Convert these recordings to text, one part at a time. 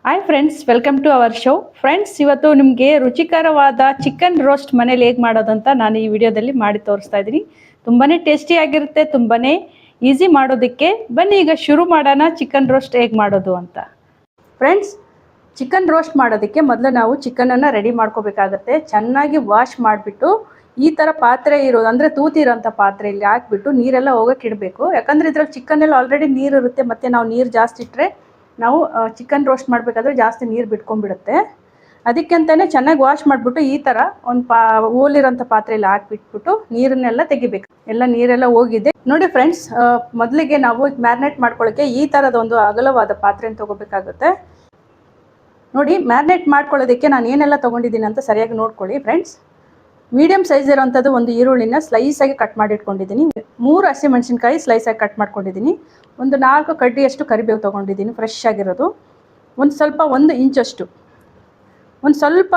Hi friends, welcome to our show. Friends, ಇವತ್ತು ನಿಮಗೆ ರುಚಿಕರವಾದ ಚಿಕನ್ ರೋಸ್ಟ್ ಮನೇಲಿ ಹೇಗೆ ಮಾಡೋದಂತ ನಾನು ಈ ವಿಡಿಯೋದಲ್ಲಿ ಮಾಡಿ ತೋರಿಸ್ತಾ ಇದ್ದೀನಿ. ತುಂಬಾ ಟೇಸ್ಟಿಯಾಗಿರುತ್ತೆ, ತುಂಬಾ ಈಸಿ ಮಾಡೋದಕ್ಕೆ. ಬನ್ನಿ ಈಗ ಶುರು ಮಾಡೋಣ ಚಿಕನ್ ರೋಸ್ಟ್ ಹೇಗೆ ಮಾಡೋದು ಅಂತ. ಫ್ರೆಂಡ್ಸ್, ಚಿಕನ್ ರೋಸ್ಟ್ ಮಾಡೋದಕ್ಕೆ ಮೊದಲು ನಾವು ಚಿಕನನ್ನು ರೆಡಿ ಮಾಡ್ಕೋಬೇಕಾಗತ್ತೆ. ಚೆನ್ನಾಗಿ ವಾಶ್ ಮಾಡಿಬಿಟ್ಟು ಈ ಥರ ಪಾತ್ರೆ ಇರೋದು ಅಂದರೆ ತೂತಿರೋಂಥ ಪಾತ್ರೆಯಲ್ಲಿ ಹಾಕ್ಬಿಟ್ಟು ನೀರೆಲ್ಲ ಹೋಗೋಕೆ ಇಡಬೇಕು. ಯಾಕಂದರೆ ಇದರಲ್ಲಿ ಚಿಕನ್ನೆಲ್ಲ ಆಲ್ರೆಡಿ ನೀರು ಇರುತ್ತೆ, ಮತ್ತು ನಾವು ನೀರು ಜಾಸ್ತಿ ಇಟ್ಟರೆ ನಾವು ಚಿಕನ್ ರೋಸ್ಟ್ ಮಾಡಬೇಕಾದ್ರೆ ಜಾಸ್ತಿ ನೀರು ಬಿಟ್ಕೊಂಡ್ಬಿಡುತ್ತೆ. ಅದಕ್ಕೆ ಅಂತಲೇ ಚೆನ್ನಾಗಿ ವಾಶ್ ಮಾಡಿಬಿಟ್ಟು ಈ ಥರ ಒಂದು ಹೋಲಿರೋಂಥ ಪಾತ್ರೆಯಲ್ಲಿ ಹಾಕ್ಬಿಟ್ಬಿಟ್ಟು ನೀರನ್ನೆಲ್ಲ ತೆಗಿಬೇಕು. ಎಲ್ಲ ನೀರೆಲ್ಲ ಹೋಗಿದೆ ನೋಡಿ ಫ್ರೆಂಡ್ಸ್. ಮೊದಲಿಗೆ ನಾವು ಮ್ಯಾರಿನೇಟ್ ಮಾಡ್ಕೊಳ್ಳೋಕ್ಕೆ ಈ ಥರದೊಂದು ಅಗಲವಾದ ಪಾತ್ರೆನ ತೊಗೋಬೇಕಾಗುತ್ತೆ. ನೋಡಿ, ಮ್ಯಾರಿನೇಟ್ ಮಾಡ್ಕೊಳ್ಳೋದಕ್ಕೆ ನಾನು ಏನೆಲ್ಲ ತೊಗೊಂಡಿದ್ದೀನಿ ಅಂತ ಸರಿಯಾಗಿ ನೋಡ್ಕೊಳ್ಳಿ ಫ್ರೆಂಡ್ಸ್. ಮೀಡಿಯಮ್ ಸೈಜ್ ಇರೋವಂಥದ್ದು ಒಂದು ಈರುಳ್ಳಿನ ಸ್ಲೈಸಾಗಿ ಕಟ್ ಮಾಡಿಟ್ಕೊಂಡಿದ್ದೀನಿ. 3 ಹಸಿಮೆಣಸಿನ್ಕಾಯಿ ಸ್ಲೈಸಾಗಿ ಕಟ್ ಮಾಡ್ಕೊಂಡಿದ್ದೀನಿ. ಒಂದು 4 ಕಡ್ಡಿಯಷ್ಟು ಕರಿಬೇವು ತೊಗೊಂಡಿದ್ದೀನಿ, ಫ್ರೆಶ್ ಆಗಿರೋದು. ಒಂದು ಸ್ವಲ್ಪ 1 ಇಂಚಷ್ಟು ಒಂದು ಸ್ವಲ್ಪ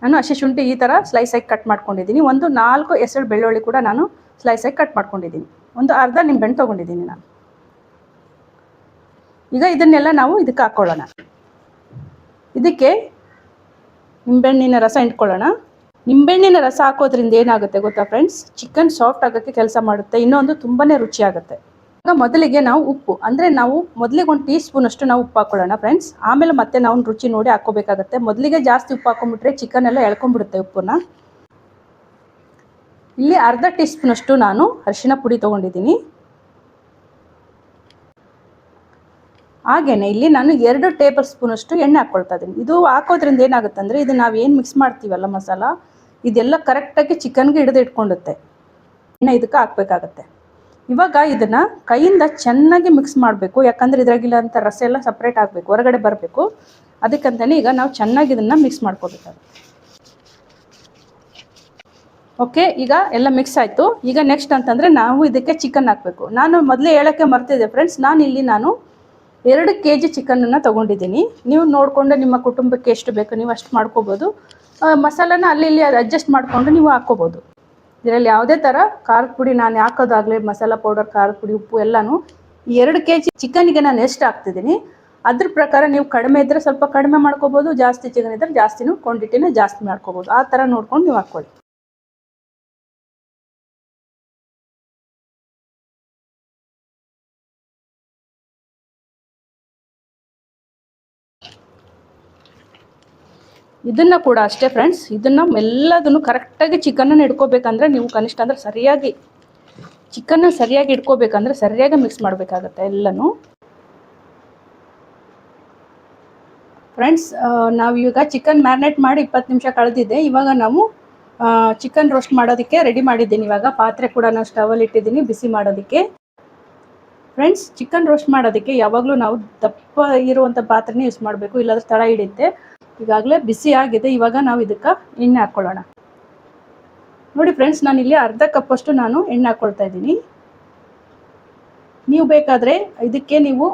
ನಾನು ಹಸಿ ಶುಂಠಿ ಈ ಥರ ಸ್ಲೈಸಾಗಿ ಕಟ್ ಮಾಡ್ಕೊಂಡಿದ್ದೀನಿ. ಒಂದು 4 ಎಸಳು ಬೆಳ್ಳುಳ್ಳಿ ಕೂಡ ನಾನು ಸ್ಲೈಸಾಗಿ ಕಟ್ ಮಾಡ್ಕೊಂಡಿದ್ದೀನಿ. ಒಂದು ಅರ್ಧ ನಿಂಬೆಹಣ್ಣು ತೊಗೊಂಡಿದ್ದೀನಿ ನಾನು. ಈಗ ಇದನ್ನೆಲ್ಲ ನಾವು ಇದಕ್ಕೆ ಹಾಕ್ಕೊಳ್ಳೋಣ. ಇದಕ್ಕೆ ನಿಂಬೆಹಣ್ಣಿನ ರಸ ಇಟ್ಕೊಳ್ಳೋಣ. ನಿಂಬೆಹಣ್ಣಿನ ರಸ ಹಾಕೋದ್ರಿಂದ ಏನಾಗುತ್ತೆ ಗೊತ್ತಾ ಫ್ರೆಂಡ್ಸ್, ಚಿಕನ್ ಸಾಫ್ಟ್ ಆಗೋಕ್ಕೆ ಕೆಲಸ ಮಾಡುತ್ತೆ. ಇನ್ನೊಂದು ತುಂಬಾ ರುಚಿಯಾಗುತ್ತೆ. ಈಗ ಮೊದಲಿಗೆ ನಾವು ಉಪ್ಪು ಅಂದರೆ ನಾವು ಮೊದಲಿಗೆ 1 ಟೀ ಸ್ಪೂನಷ್ಟು ನಾವು ಉಪ್ಪು ಹಾಕ್ಕೊಳ್ಳೋಣ ಫ್ರೆಂಡ್ಸ್. ಆಮೇಲೆ ಮತ್ತೆ ನಾವು ರುಚಿ ನೋಡಿ ಹಾಕ್ಕೋಬೇಕಾಗತ್ತೆ. ಮೊದಲಿಗೆ ಜಾಸ್ತಿ ಉಪ್ಪು ಹಾಕೊಂಡ್ಬಿಟ್ರೆ ಚಿಕನ್ ಎಲ್ಲ ಎಳ್ಕೊಂಡ್ಬಿಡುತ್ತೆ ಉಪ್ಪನ್ನ. ಇಲ್ಲಿ ಅರ್ಧ ಟೀ ಸ್ಪೂನಷ್ಟು ನಾನು ಅರಿಶಿನ ಪುಡಿ ತೊಗೊಂಡಿದ್ದೀನಿ. ಹಾಗೆಯೇ ಇಲ್ಲಿ ನಾನು 2 ಟೇಬಲ್ ಸ್ಪೂನಷ್ಟು ಎಣ್ಣೆ ಹಾಕ್ಕೊಳ್ತಾ ಇದ್ದೀನಿ. ಇದು ಹಾಕೋದ್ರಿಂದ ಏನಾಗುತ್ತೆ ಅಂದರೆ, ಇದು ನಾವು ಏನು ಮಿಕ್ಸ್ ಮಾಡ್ತೀವಲ್ಲ ಮಸಾಲ, ಇದೆಲ್ಲ ಕರೆಕ್ಟಾಗಿ ಚಿಕನ್ಗೆ ಹಿಡಿದು ಇಟ್ಕೊಂಡುತ್ತೆ. ಎಣ್ಣೆ ಇದಕ್ಕೆ ಹಾಕಬೇಕಾಗತ್ತೆ. ಇವಾಗ ಇದನ್ನು ಕೈಯಿಂದ ಚೆನ್ನಾಗಿ ಮಿಕ್ಸ್ ಮಾಡಬೇಕು. ಯಾಕಂದರೆ ಇದ್ರಾಗಿಲ್ಲಂಥ ರಸ ಎಲ್ಲ ಸಪ್ರೇಟ್ ಆಗಬೇಕು, ಹೊರಗಡೆ ಬರಬೇಕು. ಅದಕ್ಕಂತಲೇ ಈಗ ನಾವು ಚೆನ್ನಾಗಿ ಇದನ್ನು ಮಿಕ್ಸ್ ಮಾಡ್ಕೋಬೇಕಾಗುತ್ತೆ. ಓಕೆ, ಈಗ ಎಲ್ಲ ಮಿಕ್ಸ್ ಆಯಿತು. ಈಗ ನೆಕ್ಸ್ಟ್ ಅಂತಂದರೆ ನಾವು ಇದಕ್ಕೆ ಚಿಕನ್ ಹಾಕಬೇಕು. ನಾನು ಮೊದಲೇ ಹೇಳೋಕ್ಕೆ ಮರ್ತಿದ್ದೆ ಫ್ರೆಂಡ್ಸ್, ನಾನು 2 kg ಚಿಕನನ್ನು ತೊಗೊಂಡಿದ್ದೀನಿ. ನೀವು ನೋಡಿಕೊಂಡು ನಿಮ್ಮ ಕುಟುಂಬಕ್ಕೆ ಎಷ್ಟು ಬೇಕು ನೀವು ಅಷ್ಟು ಮಾಡ್ಕೋಬೋದು. ಮಸಾಲಾನ ಅಲ್ಲಿ ಇಲ್ಲಿ ಅಡ್ಜಸ್ಟ್ ಮಾಡಿಕೊಂಡು ನೀವು ಹಾಕ್ಕೋಬೋದು. ಇದರಲ್ಲಿ ಯಾವುದೇ ಥರ ಖಾರದ ಪುಡಿ ನಾನು ಹಾಕೋದಾಗಲಿ, ಮಸಾಲ ಪೌಡರ್, ಖಾರದ ಪುಡಿ, ಉಪ್ಪು ಎಲ್ಲನೂ 2 kg ಚಿಕನ್ಗೆ ನಾನು ಎಷ್ಟು ಹಾಕ್ತಿದ್ದೀನಿ ಅದ್ರ ಪ್ರಕಾರ ನೀವು ಕಡಿಮೆ ಇದ್ದರೆ ಸ್ವಲ್ಪ ಕಡಿಮೆ ಮಾಡ್ಕೋಬೋದು, ಜಾಸ್ತಿ ಚಿಕನ್ ಇದ್ದರೆ ಜಾಸ್ತಿನೂ ಕ್ವಾಂಟಿಟಿನ ಜಾಸ್ತಿ ಮಾಡ್ಕೋಬೋದು. ಆ ಥರ ನೋಡ್ಕೊಂಡು ನೀವು ಹಾಕ್ಕೊಳ್ಳಿ. ಇದನ್ನು ಕೂಡ ಅಷ್ಟೇ ಫ್ರೆಂಡ್ಸ್, ಇದನ್ನು ಎಲ್ಲದನ್ನು ಕರೆಕ್ಟಾಗಿ ಚಿಕನನ್ನು ಇಟ್ಕೋಬೇಕಂದ್ರೆ ನೀವು ಕನಿಷ್ಠ ಅಂದರೆ ಚಿಕನ್ನ ಸರಿಯಾಗಿ ಇಟ್ಕೋಬೇಕಂದ್ರೆ ಸರಿಯಾಗಿ ಮಿಕ್ಸ್ ಮಾಡಬೇಕಾಗತ್ತೆ ಎಲ್ಲನೂ ಫ್ರೆಂಡ್ಸ್. ನಾವು ಈಗ ಚಿಕನ್ ಮ್ಯಾರಿನೇಟ್ ಮಾಡಿ 20 ನಿಮಿಷ ಕಳೆದಿದೆ. ಇವಾಗ ನಾವು ಚಿಕನ್ ರೋಸ್ಟ್ ಮಾಡೋದಕ್ಕೆ ರೆಡಿ ಮಾಡಿದ್ದೀನಿ. ಇವಾಗ ಪಾತ್ರೆ ಕೂಡ ನಾನು ಸ್ಟವಲ್ಲಿ ಇಟ್ಟಿದ್ದೀನಿ ಬಿಸಿ ಮಾಡೋದಕ್ಕೆ. ಫ್ರೆಂಡ್ಸ್, ಚಿಕನ್ ರೋಸ್ಟ್ ಮಾಡೋದಕ್ಕೆ ಯಾವಾಗಲೂ ನಾವು ದಪ್ಪ ಇರುವಂಥ ಪಾತ್ರೆನೇ ಯೂಸ್ ಮಾಡಬೇಕು, ಇಲ್ಲಾಂದ್ರೆ ತಳ ಹಿಡಿಯುತ್ತೆ. ಈಗಾಗಲೇ ಬಿಸಿ ಆಗಿದೆ. ಇವಾಗ ನಾವು ಇದಕ್ಕೆ ಎಣ್ಣೆ ಹಾಕ್ಕೊಳ್ಳೋಣ. ನೋಡಿ ಫ್ರೆಂಡ್ಸ್, ನಾನಿಲ್ಲಿ ಅರ್ಧ ಕಪ್ಪಷ್ಟು ನಾನು ಎಣ್ಣೆ ಹಾಕ್ಕೊಳ್ತಾ ಇದ್ದೀನಿ. ನೀವು ಬೇಕಾದರೆ ಇದಕ್ಕೆ ನೀವು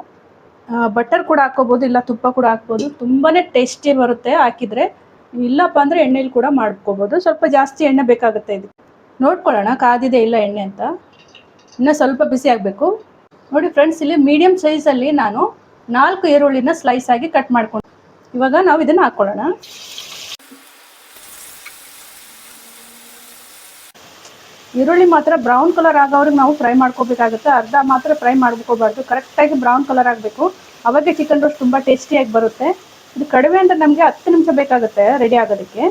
ಬಟರ್ ಕೂಡ ಹಾಕ್ಕೋಬೋದು, ಇಲ್ಲ ತುಪ್ಪ ಕೂಡ ಹಾಕ್ಬೋದು. ತುಂಬಾ ಟೇಸ್ಟಿ ಬರುತ್ತೆ ಹಾಕಿದರೆ. ಇಲ್ಲಪ್ಪ ಅಂದರೆ ಎಣ್ಣೆಲಿ ಕೂಡ ಮಾಡ್ಕೋಬೋದು. ಸ್ವಲ್ಪ ಜಾಸ್ತಿ ಎಣ್ಣೆ ಬೇಕಾಗುತ್ತೆ. ಇದಕ್ಕೆ ನೋಡ್ಕೊಳ್ಳೋಣ ಕಾದಿದೆ ಇಲ್ಲ ಎಣ್ಣೆ ಅಂತ. ಇನ್ನೂ ಸ್ವಲ್ಪ ಬಿಸಿ ಆಗಬೇಕು. ನೋಡಿ ಫ್ರೆಂಡ್ಸ್, ಇಲ್ಲಿ ಮೀಡಿಯಮ್ ಸೈಜಲ್ಲಿ ನಾನು 4 ಈರುಳ್ಳಿನ ಸ್ಲೈಸ್ ಆಗಿ ಕಟ್ ಮಾಡ್ಕೊಂಡು ಇವಾಗ ನಾವು ಇದನ್ನು ಹಾಕ್ಕೊಳ್ಳೋಣ. ಈರುಳ್ಳಿ ಮಾತ್ರ ಬ್ರೌನ್ ಕಲರ್ ಆಗೋವ್ರಿಗೆ ನಾವು ಫ್ರೈ ಮಾಡ್ಕೋಬೇಕಾಗುತ್ತೆ. ಅರ್ಧ ಮಾತ್ರ ಫ್ರೈ ಮಾಡ್ಕೋಬಾರ್ದು, ಕರೆಕ್ಟಾಗಿ ಬ್ರೌನ್ ಕಲರ್ ಆಗಬೇಕು. ಅವಾಗೆ ಚಿಕನ್ ರೋಸ್ಟ್ ತುಂಬ ಟೇಸ್ಟಿಯಾಗಿ ಬರುತ್ತೆ. ಇದು ಕಡಿಮೆ ಅಂದರೆ ನಮಗೆ 10 ನಿಮಿಷ ಬೇಕಾಗುತ್ತೆ ರೆಡಿ ಆಗೋದಕ್ಕೆ.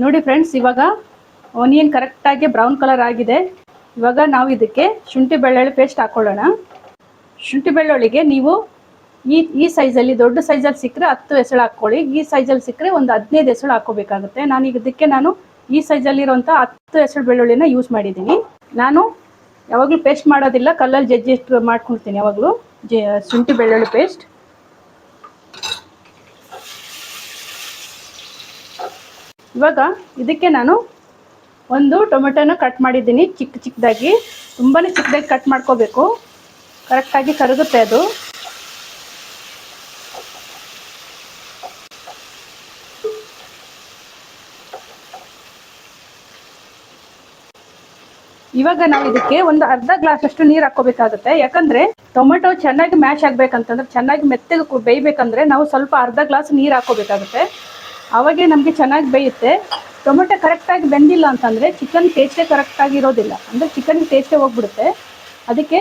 ನೋಡಿ ಫ್ರೆಂಡ್ಸ್, ಇವಾಗ ಆನಿಯನ್ ಕರೆಕ್ಟಾಗಿ ಬ್ರೌನ್ ಕಲರ್ ಆಗಿದೆ. ಇವಾಗ ನಾವು ಇದಕ್ಕೆ ಶುಂಠಿ ಬೆಳ್ಳುಳ್ಳಿ ಪೇಸ್ಟ್ ಹಾಕ್ಕೊಳ್ಳೋಣ. ಶುಂಠಿ ಬೆಳ್ಳುಳ್ಳಿಗೆ ನೀವು ಈ ಸೈಜಲ್ಲಿ, ದೊಡ್ಡ ಸೈಜಲ್ಲಿ ಸಿಕ್ಕರೆ 10 ಎಸಳು ಹಾಕ್ಕೊಳ್ಳಿ. ಈ ಸೈಜಲ್ಲಿ ಸಿಕ್ಕರೆ ಒಂದು 15 ಎಸಳು ಹಾಕ್ಕೋಬೇಕಾಗುತ್ತೆ. ಇದಕ್ಕೆ ನಾನು ಈ ಸೈಜಲ್ಲಿರೋಂಥ 10 ಎಸಳು ಬೆಳ್ಳುಳ್ಳಿನ ಯೂಸ್ ಮಾಡಿದ್ದೀನಿ. ನಾನು ಯಾವಾಗಲೂ ಪೇಸ್ಟ್ ಮಾಡೋದಿಲ್ಲ, ಕಲ್ಲಲ್ಲಿ ಜಜ್ಜಿ ಮಾಡ್ಕೊಳ್ತೀನಿ ಯಾವಾಗಲೂ ಶುಂಠಿ ಬೆಳ್ಳುಳ್ಳಿ ಪೇಸ್ಟ್. ಇವಾಗ ಇದಕ್ಕೆ ನಾನು ಒಂದು ಟೊಮೆಟೊನ ಕಟ್ ಮಾಡಿದ್ದೀನಿ ಚಿಕ್ಕದಾಗಿ. ತುಂಬಾ ಚಿಕ್ಕದಾಗಿ ಕಟ್ ಮಾಡ್ಕೋಬೇಕು, ಕರೆಕ್ಟಾಗಿ ಕರಗುತ್ತೆ ಅದು. ಇವಾಗ ನಾವು ಇದಕ್ಕೆ ಒಂದು ಅರ್ಧ ಗ್ಲಾಸ್ ಅಷ್ಟು ನೀರು ಹಾಕೋಬೇಕಾಗುತ್ತೆ. ಯಾಕಂದ್ರೆ ಟೊಮೆಟೊ ಚೆನ್ನಾಗಿ ಮ್ಯಾಶ್ ಆಗ್ಬೇಕಂತಂದ್ರೆ, ಚೆನ್ನಾಗಿ ಮೆತ್ತಗೆ ಬೇಯಬೇಕಂದ್ರೆ ನಾವು ಸ್ವಲ್ಪ ಅರ್ಧ ಗ್ಲಾಸ್ ನೀರು ಹಾಕೋಬೇಕಾಗುತ್ತೆ. ಅವಾಗೆ ನಮಗೆ ಚೆನ್ನಾಗಿ ಬೇಯುತ್ತೆ. ಟೊಮೆಟೊ ಕರೆಕ್ಟಾಗಿ ಬೆಂದಿಲ್ಲ ಅಂತಂದರೆ ಚಿಕನ್ ಟೇಸ್ಟೇ ಕರೆಕ್ಟಾಗಿ ಇರೋದಿಲ್ಲ, ಅಂದರೆ ಚಿಕನ್ ಟೇಸ್ಟೇ ಹೋಗ್ಬಿಡುತ್ತೆ. ಅದಕ್ಕೆ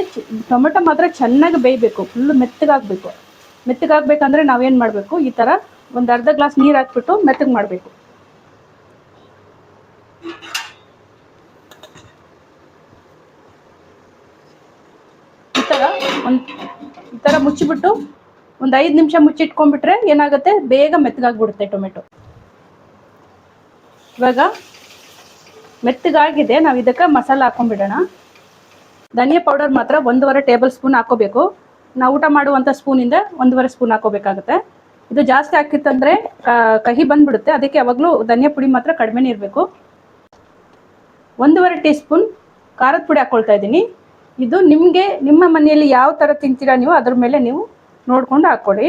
ಟೊಮೆಟೊ ಮಾತ್ರ ಚೆನ್ನಾಗಿ ಬೇಯಬೇಕು, ಫುಲ್ಲು ಮೆತ್ತಗಾಗಬೇಕು. ಮೆತ್ತಗಾಗಬೇಕಂದ್ರೆ ನಾವೇನು ಮಾಡಬೇಕು, ಈ ಥರ ಒಂದು ಅರ್ಧ ಗ್ಲಾಸ್ ನೀರು ಹಾಕ್ಬಿಟ್ಟು ಮೆತ್ತಗೆ ಮಾಡಬೇಕು. ಈ ಥರ ಮುಚ್ಚಿಬಿಟ್ಟು ಒಂದು 5 ನಿಮಿಷ ಮುಚ್ಚಿಟ್ಕೊಂಡ್ಬಿಟ್ರೆ ಏನಾಗುತ್ತೆ, ಬೇಗ ಮೆತ್ತಗಾಗ್ಬಿಡುತ್ತೆ ಟೊಮೆಟೊ. ಇವಾಗ ಮೆತ್ತಗಾಗಿದೆ, ನಾವು ಇದಕ್ಕೆ ಮಸಾಲ ಹಾಕೊಂಡ್ಬಿಡೋಣ. ಧನಿಯಾ ಪೌಡರ್ ಮಾತ್ರ 1.5 ಟೇಬಲ್ ಸ್ಪೂನ್ ಹಾಕೋಬೇಕು. ನಾವು ಊಟ ಮಾಡುವಂಥ ಸ್ಪೂನಿಂದ 1.5 ಸ್ಪೂನ್ ಹಾಕೋಬೇಕಾಗುತ್ತೆ. ಇದು ಜಾಸ್ತಿ ಹಾಕಿತ್ತಂದರೆ ಕಹಿ ಬಂದ್ಬಿಡುತ್ತೆ. ಅದಕ್ಕೆ ಯಾವಾಗಲೂ ಧನಿಯಾ ಪುಡಿ ಮಾತ್ರ ಕಡಿಮೆನೇ ಇರಬೇಕು. 1.5 ಟೀ ಸ್ಪೂನ್ ಖಾರದ ಪುಡಿ ಹಾಕ್ಕೊಳ್ತಾ ಇದ್ದೀನಿ. ಇದು ನಿಮಗೆ ನಿಮ್ಮ ಮನೆಯಲ್ಲಿ ಯಾವ ಥರ ತಿಂತೀರಾ ನೀವು ಅದ್ರ ಮೇಲೆ ನೀವು ನೋಡಿಕೊಂಡು ಹಾಕ್ಕೊಳ್ಳಿ.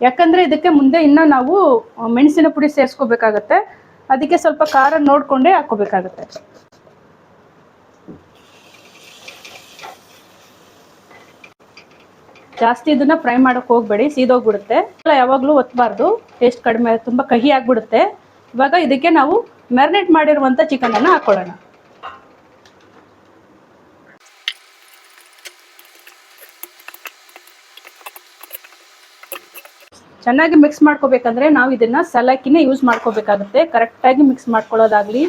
ಯಾಕಂದರೆ ಇದಕ್ಕೆ ಮುಂದೆ ಇನ್ನೂ ನಾವು ಮೆಣಸಿನ ಪುಡಿ ಸೇರಿಸ್ಕೋಬೇಕಾಗತ್ತೆ. ಅದಕ್ಕೆ ಸ್ವಲ್ಪ ಖಾರ ನೋಡಿಕೊಂಡೇ ಹಾಕ್ಕೋಬೇಕಾಗತ್ತೆ. ಜಾಸ್ತಿ ಇದನ್ನು ಫ್ರೈ ಮಾಡೋಕ್ಕೆ ಹೋಗಬೇಡಿ, ಸೀದೋಗ್ಬಿಡುತ್ತೆ. ಯಾವಾಗಲೂ ಒತ್ತಬಾರ್ದು, ಟೇಸ್ಟ್ ಕಡಿಮೆ, ತುಂಬ ಕಹಿ ಆಗಿಬಿಡುತ್ತೆ. ಇವಾಗ ಇದಕ್ಕೆ ನಾವು ಮ್ಯಾರಿನೇಟ್ ಮಾಡಿರುವಂಥ ಚಿಕನನ್ನು ಹಾಕ್ಕೊಳ್ಳೋಣ. ಚೆನ್ನಾಗಿ ಮಿಕ್ಸ್ ಮಾಡ್ಕೋಬೇಕಂದ್ರೆ ನಾವು ಇದನ್ನು ಸಲಾಕಿನೇ ಯೂಸ್ ಮಾಡ್ಕೋಬೇಕಾಗುತ್ತೆ. ಕರೆಕ್ಟಾಗಿ ಮಿಕ್ಸ್ ಮಾಡ್ಕೊಳ್ಳೋದಾಗಲಿ,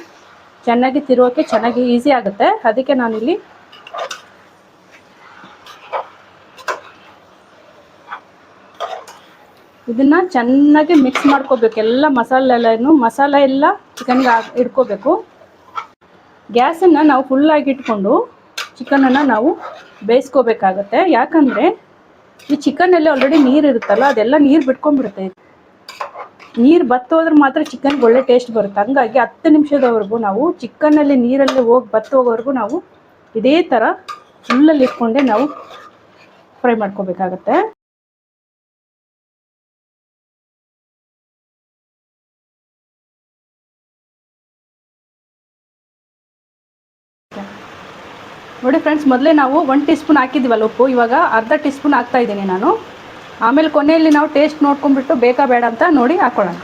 ಚೆನ್ನಾಗಿ ತಿರುಗೋಕ್ಕೆ ಚೆನ್ನಾಗಿ ಈಸಿ ಆಗುತ್ತೆ. ಅದಕ್ಕೆ ನಾನಿಲ್ಲಿ ಇದನ್ನು ಚೆನ್ನಾಗಿ ಮಿಕ್ಸ್ ಮಾಡ್ಕೋಬೇಕು. ಎಲ್ಲ ಮಸಾಲೆ ಎಲ್ಲ ಚಿಕನ್ಗೆ ಇಟ್ಕೋಬೇಕು. ಗ್ಯಾಸನ್ನು ನಾವು ಫುಲ್ಲಾಗಿ ಇಟ್ಕೊಂಡು ಚಿಕನನ್ನು ನಾವು ಬೇಯಿಸ್ಕೋಬೇಕಾಗತ್ತೆ. ಯಾಕಂದರೆ ಈ ಚಿಕನಲ್ಲಿ ಆಲ್ರೆಡಿ ನೀರು ಇರುತ್ತಲ್ಲ, ಅದೆಲ್ಲ ನೀರು ಬಿಟ್ಕೊಂಡ್ಬಿಡುತ್ತೆ. ನೀರು ಬತ್ತೋದ್ರೆ ಮಾತ್ರ ಚಿಕನ್ಗೆ ಒಳ್ಳೆ ಟೇಸ್ಟ್ ಬರುತ್ತೆ. ಹಂಗಾಗಿ 10 ನಿಮಿಷದವರೆಗೂ ನಾವು ಚಿಕನ್ನಲ್ಲಿ ನೀರಲ್ಲಿ ಬತ್ತೋಗೋವರೆಗೂ ನಾವು ಇದೇ ಥರ ಫುಲ್ಲಲ್ಲಿ ಇಟ್ಕೊಂಡೆ ನಾವು ಫ್ರೈ ಮಾಡ್ಕೋಬೇಕಾಗತ್ತೆ. ನೋಡಿ ಫ್ರೆಂಡ್ಸ್, ಮೊದಲೇ ನಾವು 1 ಟೀ ಸ್ಪೂನ್ ಹಾಕಿದ್ದೀವಲ್ಲ ಉಪ್ಪು, ಇವಾಗ ಅರ್ಧ ಟೀ ಸ್ಪೂನ್ ಹಾಕ್ತಾ ಇದ್ದೀನಿ ನಾನು. ಆಮೇಲೆ ಕೊನೆಯಲ್ಲಿ ನಾವು ಟೇಸ್ಟ್ ನೋಡ್ಕೊಂಡ್ಬಿಟ್ಟು ಬೇಕಾ ಬೇಡ ಅಂತ ನೋಡಿ ಹಾಕ್ಕೊಳ್ಳೋಣ.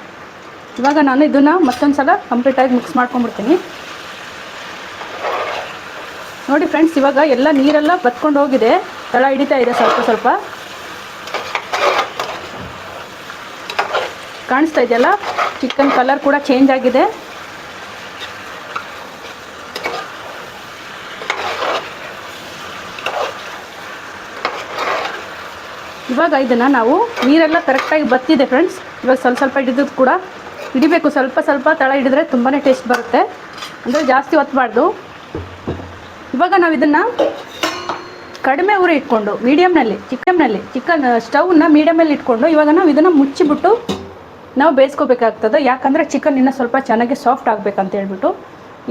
ಇವಾಗ ನಾನು ಇದನ್ನು ಮತ್ತೊಂದು ಸಲ ಕಂಪ್ಲೀಟಾಗಿ ಮಿಕ್ಸ್ ಮಾಡ್ಕೊಂಡ್ಬಿಡ್ತೀನಿ. ನೋಡಿ ಫ್ರೆಂಡ್ಸ್, ಇವಾಗ ಎಲ್ಲ ನೀರೆಲ್ಲ ಬತ್ಕೊಂಡು ಹೋಗಿದೆ, ತಳ ಹಿಡಿತಾ ಇದೆ ಸ್ವಲ್ಪ ಸ್ವಲ್ಪ. ಕಾಣಿಸ್ತಾ ಇದೆಯಲ್ಲ, ಚಿಕನ್ ಕಲರ್ ಕೂಡ ಚೇಂಜ್ ಆಗಿದೆ. ಇವಾಗ ಇದನ್ನು ನಾವು ನೀರೆಲ್ಲ ಕರೆಕ್ಟಾಗಿ ಬತ್ತಿದೆ ಫ್ರೆಂಡ್ಸ್. ಇವಾಗ ಸ್ವಲ್ಪ ಹಿಡಿದು ಕೂಡ ಹಿಡಿಬೇಕು, ಸ್ವಲ್ಪ ತಳ ಹಿಡಿದ್ರೆ ತುಂಬಾ ಟೇಸ್ಟ್ ಬರುತ್ತೆ. ಅಂದರೆ ಜಾಸ್ತಿ ಒತ್ತಬಾರ್ದು. ಇವಾಗ ನಾವು ಇದನ್ನು ಕಡಿಮೆ ಉರಿ ಇಟ್ಕೊಂಡು ಮೀಡಿಯಮ್ನಲ್ಲಿ ಚಿಕನ್ ಸ್ಟವ್ನ ಮೀಡಿಯಮಲ್ಲಿ ಇಟ್ಕೊಂಡು ಇವಾಗ ನಾವು ಇದನ್ನು ಮುಚ್ಚಿಬಿಟ್ಟು ನಾವು ಬೇಯಿಸ್ಕೋಬೇಕಾಗ್ತದೆ. ಯಾಕಂದರೆ ಚಿಕನ್ ಇನ್ನೂ ಸ್ವಲ್ಪ ಚೆನ್ನಾಗಿ ಸಾಫ್ಟ್ ಆಗಬೇಕಂತ ಹೇಳ್ಬಿಟ್ಟು.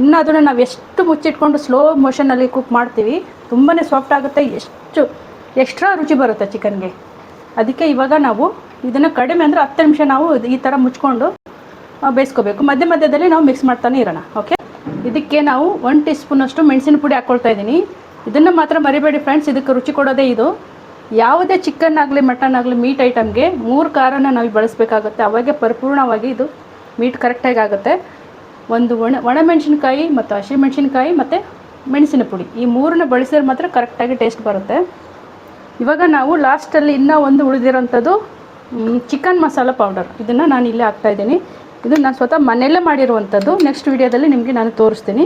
ಇನ್ನು ಅದನ್ನು ನಾವು ಎಷ್ಟು ಮುಚ್ಚಿಟ್ಕೊಂಡು ಸ್ಲೋ ಮೋಷನಲ್ಲಿ ಕುಕ್ ಮಾಡ್ತೀವಿ, ತುಂಬಾ ಸಾಫ್ಟ್ ಆಗುತ್ತೆ, ಎಕ್ಸ್ಟ್ರಾ ರುಚಿ ಬರುತ್ತೆ ಚಿಕನ್ಗೆ. ಅದಕ್ಕೆ ಇವಾಗ ನಾವು ಇದನ್ನು ಕಡಿಮೆ ಅಂದರೆ 10 ನಿಮಿಷ ನಾವು ಈ ಥರ ಮುಚ್ಕೊಂಡು ಬೇಯಿಸ್ಕೋಬೇಕು. ಮಧ್ಯದಲ್ಲಿ ನಾವು ಮಿಕ್ಸ್ ಮಾಡ್ತಾನೆ ಇರೋಣ. ಓಕೆ, ಇದಕ್ಕೆ ನಾವು 1 ಟೀ ಸ್ಪೂನಷ್ಟು ಮೆಣಸಿನ ಪುಡಿ ಹಾಕ್ಕೊಳ್ತಾ ಇದ್ದೀನಿ. ಇದನ್ನು ಮಾತ್ರ ಮರಿಬೇಡಿ ಫ್ರೆಂಡ್ಸ್, ಇದಕ್ಕೆ ರುಚಿ ಕೊಡೋದೇ ಇದು. ಯಾವುದೇ ಚಿಕನ್ ಆಗಲಿ ಮಟನ್ ಆಗಲಿ ಮೀಟ್ ಐಟಮ್ಗೆ 3 ಖಾರನ ನಾವು ಬಳಸಬೇಕಾಗುತ್ತೆ. ಅವಾಗೆ ಪರಿಪೂರ್ಣವಾಗಿ ಇದು ಮೀಟ್ ಕರೆಕ್ಟಾಗಿ ಆಗುತ್ತೆ. ಒಂದು ಒಣಮೆಣಸಿನ್ಕಾಯಿ ಮತ್ತು ಹಸಿಮೆಣಸಿನ್ಕಾಯಿ ಮತ್ತು ಮೆಣಸಿನ ಪುಡಿ, ಈ 3ನ ಬಳಸಿದ್ರೆ ಮಾತ್ರ ಕರೆಕ್ಟಾಗಿ ಟೇಸ್ಟ್ ಬರುತ್ತೆ. ಇವಾಗ ನಾವು ಲಾಸ್ಟಲ್ಲಿ ಇನ್ನೂ ಒಂದು ಉಳಿದಿರೋಂಥದ್ದು ಚಿಕನ್ ಮಸಾಲ ಪೌಡರ್, ಇದನ್ನು ನಾನು ಇಲ್ಲೇ ಹಾಕ್ತಾಯಿದ್ದೀನಿ. ಇದು ನಾನು ಸ್ವತಃ ಮನೆಯಲ್ಲೇ ಮಾಡಿರುವಂಥದ್ದು. ನೆಕ್ಸ್ಟ್ ವಿಡಿಯೋದಲ್ಲಿ ನಿಮಗೆ ನಾನು ತೋರಿಸ್ತೀನಿ.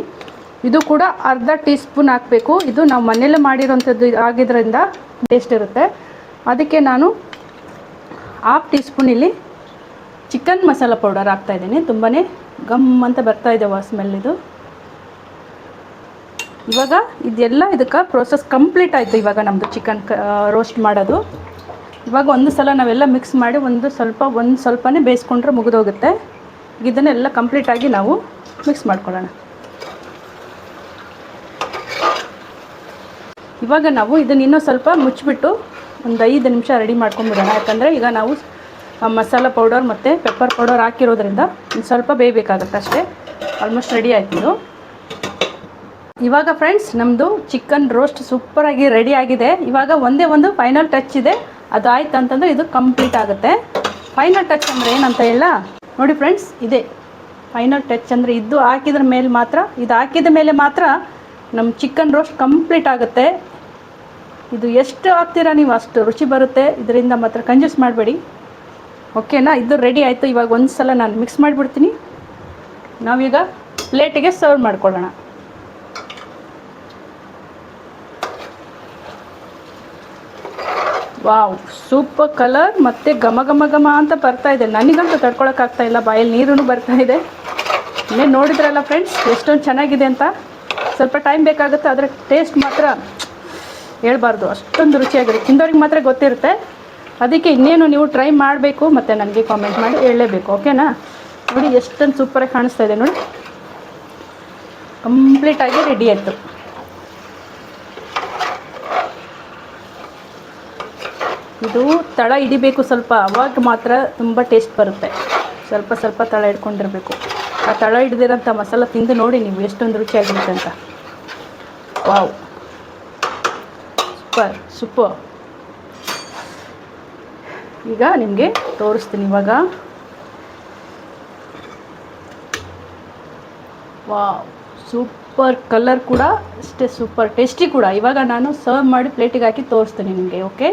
ಇದು ಕೂಡ ಅರ್ಧ ಟೀ ಸ್ಪೂನ್ ಹಾಕಬೇಕು. ಇದು ನಾವು ಮನೆಯಲ್ಲೇ ಮಾಡಿರೋಂಥದ್ದು ಆಗಿದ್ದರಿಂದ ಟೇಸ್ಟ್ ಇರುತ್ತೆ. ಅದಕ್ಕೆ ನಾನು 1/2 ಟೀ ಸ್ಪೂನ್ ಇಲ್ಲಿ ಚಿಕನ್ ಮಸಾಲ ಪೌಡರ್ ಹಾಕ್ತಾಯಿದ್ದೀನಿ. ತುಂಬಾ ಗಮ್ ಅಂತ ಬರ್ತಾಯಿದೆ ಸ್ಮೆಲ್ ಇದು. ಇವಾಗ ಇದೆಲ್ಲ ಇದಕ್ಕೆ ಪ್ರೋಸೆಸ್ ಕಂಪ್ಲೀಟ್ ಆಯಿತು. ಇವಾಗ ನಮ್ಮದು ಚಿಕನ್ ರೋಸ್ಟ್ ಮಾಡೋದು. ಇವಾಗ ಒಂದು ಸಲ ನಾವೆಲ್ಲ ಮಿಕ್ಸ್ ಮಾಡಿ ಒಂದು ಸ್ವಲ್ಪನೇ ಬೇಯಿಸ್ಕೊಂಡ್ರೆ ಮುಗಿದೋಗುತ್ತೆ. ಇದನ್ನೆಲ್ಲ ಕಂಪ್ಲೀಟಾಗಿ ನಾವು ಮಿಕ್ಸ್ ಮಾಡ್ಕೊಳ್ಳೋಣ. ಇವಾಗ ನಾವು ಇದನ್ನು ಇನ್ನೂ ಸ್ವಲ್ಪ ಮುಚ್ಚಿಬಿಟ್ಟು ಒಂದು 5 ನಿಮಿಷ ರೆಡಿ ಮಾಡ್ಕೊಂಡ್ಬಿಡೋಣ. ಯಾಕಂದರೆ ಈಗ ನಾವು ಮಸಾಲ ಪೌಡರ್ ಮತ್ತು ಪೆಪ್ಪರ್ ಪೌಡರ್ ಹಾಕಿರೋದ್ರಿಂದ ಸ್ವಲ್ಪ ಬೇಯಬೇಕಾಗತ್ತೆ ಅಷ್ಟೇ. ಆಲ್ಮೋಸ್ಟ್ ರೆಡಿ ಆಯ್ತಿದ್ದು. ಇವಾಗ ಫ್ರೆಂಡ್ಸ್ ನಮ್ಮದು ಚಿಕನ್ ರೋಸ್ಟ್ ಸೂಪರಾಗಿ ರೆಡಿ ಆಗಿದೆ. ಇವಾಗ ಒಂದೇ ಒಂದು ಫೈನಲ್ ಟಚ್ ಇದೆ, ಅದು ಆಯ್ತು ಅಂತಂದರೆ ಇದು ಕಂಪ್ಲೀಟ್ ಆಗುತ್ತೆ. ಫೈನಲ್ ಟಚ್ ಅಂದರೆ ಏನಂತ ಹೇಳ ನೋಡಿ ಫ್ರೆಂಡ್ಸ್, ಇದೆ ಫೈನಲ್ ಟಚ್ ಅಂದರೆ ಇದು ಹಾಕಿದ್ರ ಮೇಲೆ ಮಾತ್ರ, ಇದು ಹಾಕಿದ ಮೇಲೆ ಮಾತ್ರ ನಮ್ಮ ಚಿಕನ್ ರೋಸ್ಟ್ ಕಂಪ್ಲೀಟ್ ಆಗುತ್ತೆ. ಇದು ಎಷ್ಟು ಹಾಕ್ತೀರಾ ನೀವು ಅಷ್ಟು ರುಚಿ ಬರುತ್ತೆ, ಇದರಿಂದ ಮಾತ್ರ ಕಂಜೂಸ್ ಮಾಡಬೇಡಿ. ಓಕೆನಾ? ಇದು ರೆಡಿ ಆಯಿತು. ಇವಾಗ ಒಂದು ಸಲ ನಾನು ಮಿಕ್ಸ್ ಮಾಡಿಬಿಡ್ತೀನಿ. ನಾವೀಗ ಪ್ಲೇಟಿಗೆ ಸರ್ವ್ ಮಾಡ್ಕೊಳ್ಳೋಣ. ವಾವ್, ಸೂಪರ್ ಕಲರ್ ಮತ್ತು ಘಮ ಘಮ ಘಮ ಅಂತ ಬರ್ತಾ ಇದೆ. ನನಗಂತೂ ತಡ್ಕೊಳಕ್ಕಾಗ್ತಾ ಇಲ್ಲ, ಬಾಯಲ್ಲಿ ನೀರು ಬರ್ತಾ ಇದೆ. ಇನ್ನೇ ನೋಡಿದ್ರಲ್ಲ ಫ್ರೆಂಡ್ಸ್ ಎಷ್ಟೊಂದು ಚೆನ್ನಾಗಿದೆ ಅಂತ. ಸ್ವಲ್ಪ ಟೈಮ್ ಬೇಕಾಗುತ್ತೆ, ಆದರೆ ಟೇಸ್ಟ್ ಮಾತ್ರ ಹೇಳ್ಬಾರ್ದು, ಅಷ್ಟೊಂದು ರುಚಿಯಾಗಿದೆ. ತಿಂದವ್ರಿಗೆ ಮಾತ್ರ ಗೊತ್ತಿರುತ್ತೆ. ಅದಕ್ಕೆ ಇನ್ನೇನು ನೀವು ಟ್ರೈ ಮಾಡಬೇಕು ಮತ್ತು ನನಗೆ ಕಾಮೆಂಟ್ ಮಾಡಿ ಹೇಳಲೇಬೇಕು. ಓಕೆನಾ? ನೋಡಿ ಎಷ್ಟೊಂದು ಸೂಪರಾಗಿ ಕಾಣಿಸ್ತಾ ಇದೆ ನೋಡಿ. ಕಂಪ್ಲೀಟಾಗಿ ರೆಡಿ ಆಯಿತು. ಇದು ತಳ ಹಿಡಿಬೇಕು ಸ್ವಲ್ಪ, ಅವಾಗ ಮಾತ್ರ ತುಂಬ ಟೇಸ್ಟ್ ಬರುತ್ತೆ. ಸ್ವಲ್ಪ ಸ್ವಲ್ಪ ತಳ ಹಿಡ್ಕೊಂಡಿರಬೇಕು. ಆ ತಳ ಹಿಡ್ದಿರೋಂಥ ಮಸಾಲ ತಿಂದು ನೋಡಿ ನೀವು ಎಷ್ಟೊಂದು ರುಚಿಯಾಗಿರುತ್ತೆ ಅಂತ. Wow, super. ಈಗ ನಿಮಗೆ ತೋರಿಸ್ತೀನಿ. ಇವಾಗ ವಾವ್, ಸೂಪರ್ ಕಲರ್ ಕೂಡ ಅಷ್ಟೇ ಸೂಪರ್ ಟೇಸ್ಟಿ ಕೂಡ. ಇವಾಗ ನಾನು ಸರ್ವ್ ಮಾಡಿ ಪ್ಲೇಟಿಗೆ ಹಾಕಿ ತೋರಿಸ್ತೀನಿ ನಿಮಗೆ. ಓಕೆ.